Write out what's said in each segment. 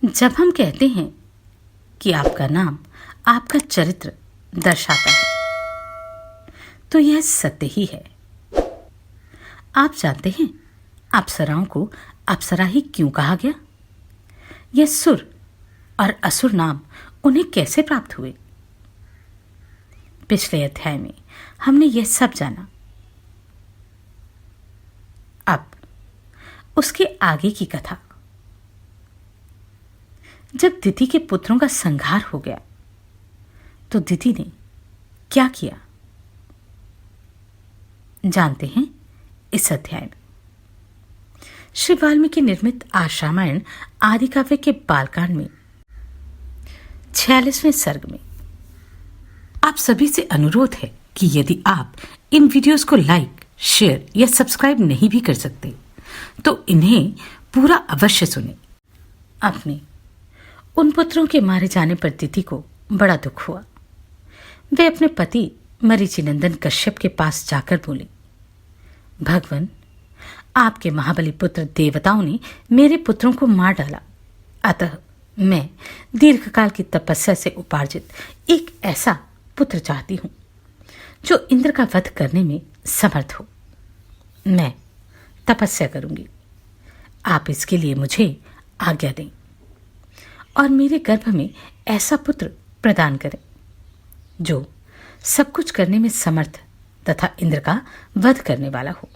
जब हम कहते हैं कि आपका नाम आपका चरित्र दर्शाता है, तो यह सत्य ही है। आप जानते हैं अप्सराओं को अप्सरा ही क्यों कहा गया? यह सुर और असुर नाम उन्हें कैसे प्राप्त हुए? पिछले अध्याय में हमने यह सब जाना। अब उसके आगे की कथा। जब दिति के पुत्रों का संहार हो गया तो दिति ने क्या किया, जानते हैं इस अध्याय में। श्री वाल्मीकि निर्मित आर्ष रामायण आदि काव्य के बालकांड में 46वें सर्ग में आप सभी से अनुरोध है कि यदि आप इन वीडियोस को लाइक, शेयर या सब्सक्राइब नहीं भी कर सकते तो इन्हें पूरा अवश्य सुने। अपने उन पुत्रों के मारे जाने पर दिति को बड़ा दुख हुआ। वे अपने पति मरीचिनंदन कश्यप के पास जाकर बोले, भगवान, आपके महाबली पुत्र देवताओं ने मेरे पुत्रों को मार डाला, अतः मैं दीर्घकाल की तपस्या से उपार्जित एक ऐसा पुत्र चाहती हूं जो इंद्र का वध करने में समर्थ हो। मैं तपस्या करूंगी, आप इसके लिए मुझे आज्ञा दें और मेरे गर्भ में ऐसा पुत्र प्रदान करें जो सब कुछ करने में समर्थ तथा इंद्र का वध करने वाला हो।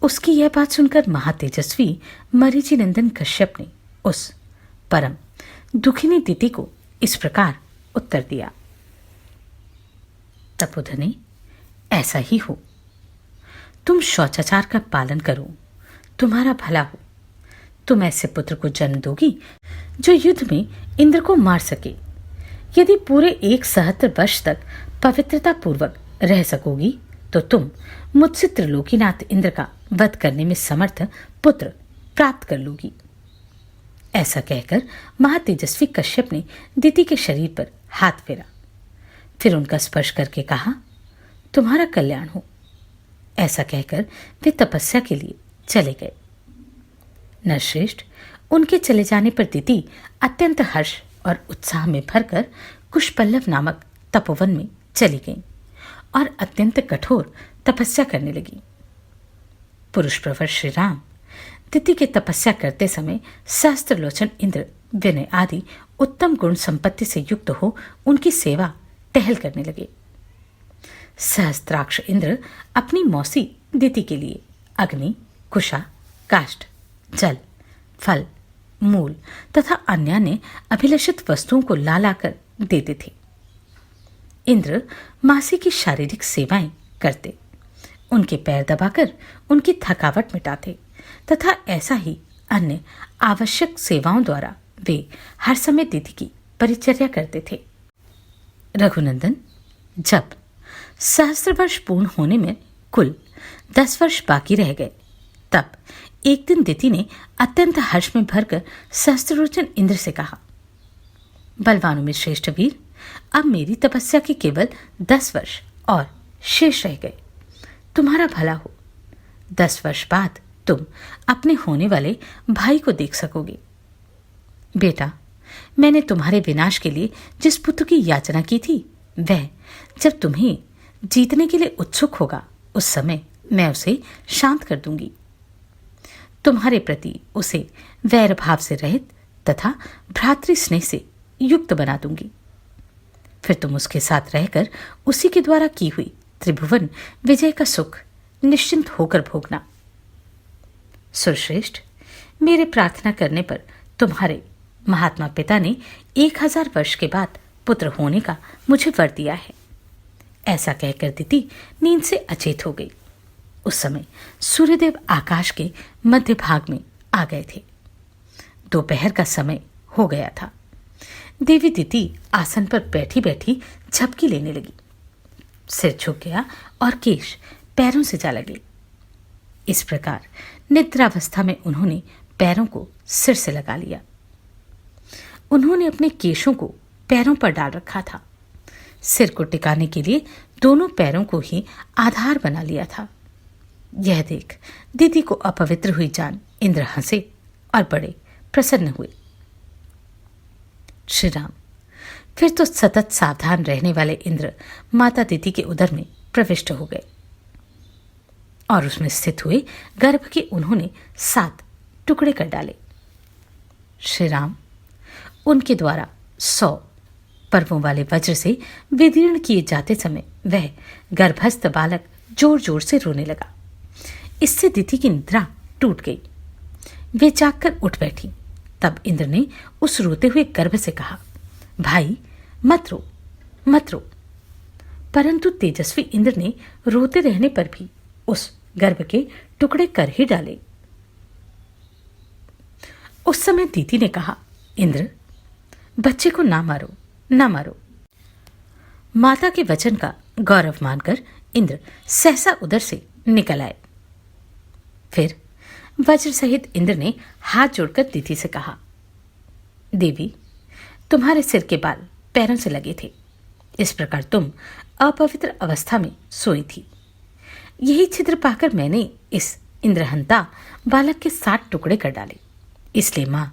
उसकी यह बात सुनकर महातेजस्वी मरीचिनंदन कश्यप ने उस परम दुखिनी दिति को इस प्रकार उत्तर दिया, तपोधने, ऐसा ही हो। तुम शौचाचार का पालन करो, तुम्हारा भला हो। तुम ऐसे पुत्र को जन्म दोगी जो युद्ध में इंद्र को मार सके। यदि पूरे 1 सहस्त्र वर्ष तक पवित्रता पूर्वक रह सकोगी तो तुम मुझसे त्रिलोकीनाथ इंद्र का वध करने में समर्थ पुत्र प्राप्त कर लोगी। ऐसा कहकर महातेजस्वी कश्यप ने दिति के शरीर पर हाथ फेरा, फिर उनका स्पर्श करके कहा, तुम्हारा कल्याण हो। ऐसा कहकर वे तपस्या के लिए चले गए। नरश्रेष्ठ, उनके चले जाने पर दिति अत्यंत हर्ष और उत्साह में भरकर कुशपल्लव नामक तपोवन में चली गई और अत्यंत कठोर तपस्या करने लगी। पुरुष प्रवर श्री राम दिति के तपस्या करते समय सहस्त्रलोचन इंद्र विनय आदि उत्तम गुण संपत्ति से युक्त हो उनकी सेवा टहल करने लगे। सहस्त्राक्ष इंद्र अपनी मौसी दिति के लिए अग्नि, कुशा, काष्ठ, जल, फल, मूल तथा अन्य अभिलषित वस्तुओं को ला लाकर देते थे। इंद्र मासी की शारीरिक सेवाएं करते, उनके पैर दबाकर उनकी थकावट मिटाते तथा ऐसा ही अन्य आवश्यक सेवाओं द्वारा वे हर समय दिति की परिचर्या करते थे। रघुनंदन, जब 1,000 वर्ष पूर्ण होने में कुल 10 वर्ष बाकी रह गए तब एक दिन दिति ने अत्यंत हर्ष में भरकर सहस्त्रलोचन इंद्र से कहा, बलवानों में श्रेष्ठ वीर, अब मेरी तपस्या के केवल 10 वर्ष और शेष रह गए। तुम्हारा भला हो। 10 वर्ष बाद तुम अपने होने वाले भाई को देख सकोगे। बेटा, मैंने तुम्हारे विनाश के लिए जिस पुत्र की याचना की थी, वह जब तुम्हें जीतने के लिए उत्सुक होगा उस समय मैं उसे शांत कर दूंगी। तुम्हारे प्रति उसे वैर भाव से रहित तथा भ्रातृ स्नेह से युक्त बना दूंगी। फिर तुम उसके साथ रहकर उसी के द्वारा की हुई त्रिभुवन विजय का सुख निश्चिंत होकर भोगना। सुरश्रेष्ठ, मेरे प्रार्थना करने पर तुम्हारे महात्मा पिता ने 1000 वर्ष के बाद पुत्र होने का मुझे वर दिया है। ऐसा कहकर दिति नींद से अचेत हो गई। उस समय सूर्यदेव आकाश के मध्य भाग में आ गए थे। दोपहर का समय हो गया था। देवी दिति आसन पर बैठी बैठी झपकी लेने लगी। सिर झुक गया और केश पैरों से जा लगे। इस प्रकार निद्रावस्था में उन्होंने पैरों को सिर से लगा लिया। उन्होंने अपने केशों को पैरों पर डाल रखा था। सिर को टिकाने के लिए दोनों पैरों को ही आधार बना लिया था। यह देख दीदी को अपवित्र हुई जान इंद्र हंसे और बड़े प्रसन्न हुए। श्री राम। फिर तो सतत सावधान रहने वाले इंद्र माता दिति के उदर में प्रविष्ट हो गए और उसमें स्थित हुए गर्भ के उन्होंने 7 टुकड़े कर डाले। श्री राम। उनके द्वारा 100 पर्वों वाले वज्र से विदीर्ण किए जाते समय वह गर्भस्थ बालक जोर जोर से रोने लगा। इससे दिति की निद्रा टूट गई। वे जागकर उठ बैठी। तब इंद्र ने उस रोते हुए गर्भ से कहा, भाई मत रो, मत रो। परंतु तेजस्वी इंद्र ने रोते रहने पर भी उस गर्भ के टुकड़े कर ही डाले। उस समय दिति ने कहा, इंद्र, बच्चे को ना मारो, ना मारो। माता के वचन का गौरव मानकर इंद्र सहसा उदर से निकल आए। फिर वज्र सहित इंद्र ने हाथ जोड़कर दिति से कहा, देवी, तुम्हारे सिर के बाल पैरों से लगे थे, इस प्रकार तुम अपवित्र अवस्था में सोई थी। यही छिद्र पाकर मैंने इस इंद्रहंता बालक के 7 टुकड़े कर डाले। इसलिए मां,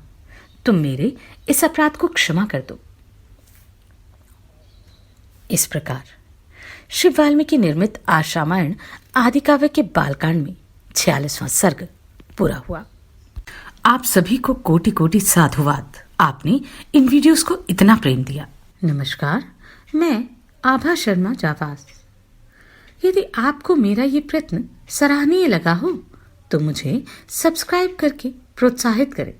तुम मेरे इस अपराध को क्षमा कर दो। इस प्रकार श्री वाल्मीकि निर्मित आर्ष रामायण आदि काव्य के बालकांड में 46वां सर्ग पूरा हुआ। आप सभी को कोटि कोटि साधुवाद। आपने इन वीडियोस को इतना प्रेम दिया। नमस्कार, मैं आभा शर्मा जावास। यदि आपको मेरा ये प्रयत्न सराहनीय लगा हो तो मुझे सब्सक्राइब करके प्रोत्साहित करें।